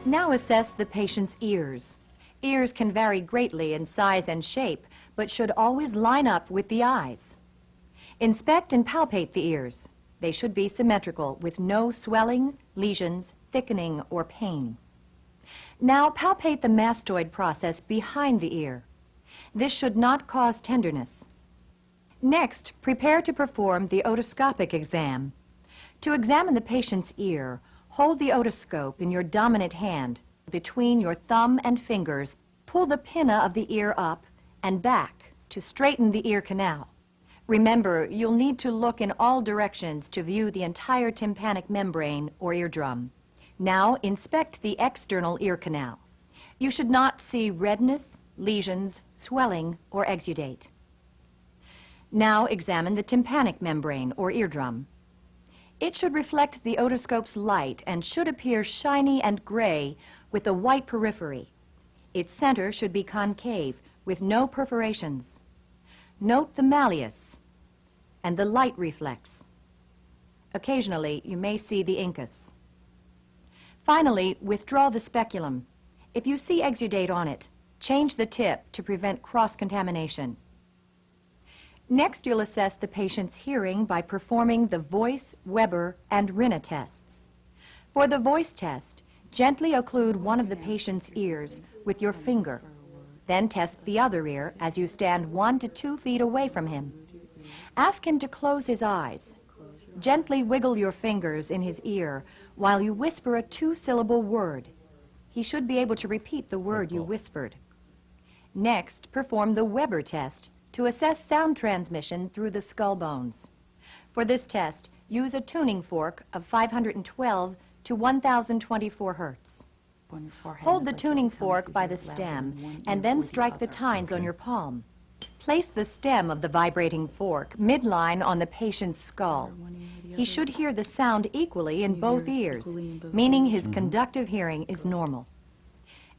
Now assess the patient's ears. Ears can vary greatly in size and shape, but should always line up with the eyes. Inspect and palpate the ears. They should be symmetrical with no swelling, lesions, thickening, or pain. Now palpate the mastoid process behind the ear. This should not cause tenderness. Next, prepare to perform the otoscopic exam. To examine the patient's ear, hold the otoscope in your dominant hand. Between your thumb and fingers, pull the pinna of the ear up and back to straighten the ear canal. Remember, you'll need to look in all directions to view the entire tympanic membrane or eardrum. Now inspect the external ear canal. You should not see redness, lesions, swelling, or exudate. Now examine the tympanic membrane or eardrum. It should reflect the otoscope's light and should appear shiny and gray with a white periphery. Its center should be concave with no perforations. Note the malleus and the light reflex. Occasionally, you may see the incus. Finally, withdraw the speculum. If you see exudate on it, change the tip to prevent cross-contamination. Next, you'll assess the patient's hearing by performing the voice, Weber, and Rinna tests. For the voice test, gently occlude one of the patient's ears with your finger. Then test the other ear as you stand 1 to 2 feet away from him. Ask him to close his eyes. Gently wiggle your fingers in his ear while you whisper a 2-syllable word. He should be able to repeat the word you whispered. Next, perform the Weber test to assess sound transmission through the skull bones. For this test, use a tuning fork of 512 to 1024 hertz. Hold the tuning fork by the stem and then strike the tines on your palm. Place the stem of the vibrating fork midline on the patient's skull. He should hear the sound equally in both ears, meaning his conductive hearing is normal.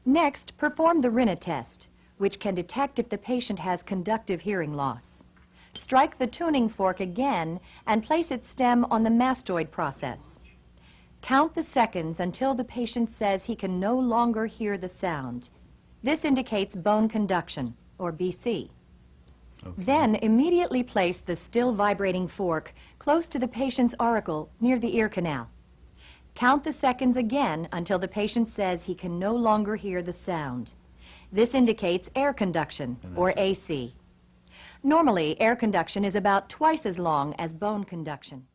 Next, perform the Rinna test, which can detect if the patient has conductive hearing loss. Strike the tuning fork again and place its stem on the mastoid process. Count the seconds until the patient says he can no longer hear the sound. This indicates bone conduction, or BC. Okay. Then immediately place the still vibrating fork close to the patient's auricle near the ear canal. Count the seconds again until the patient says he can no longer hear the sound. This indicates air conduction, or AC. Normally, air conduction is about twice as long as bone conduction.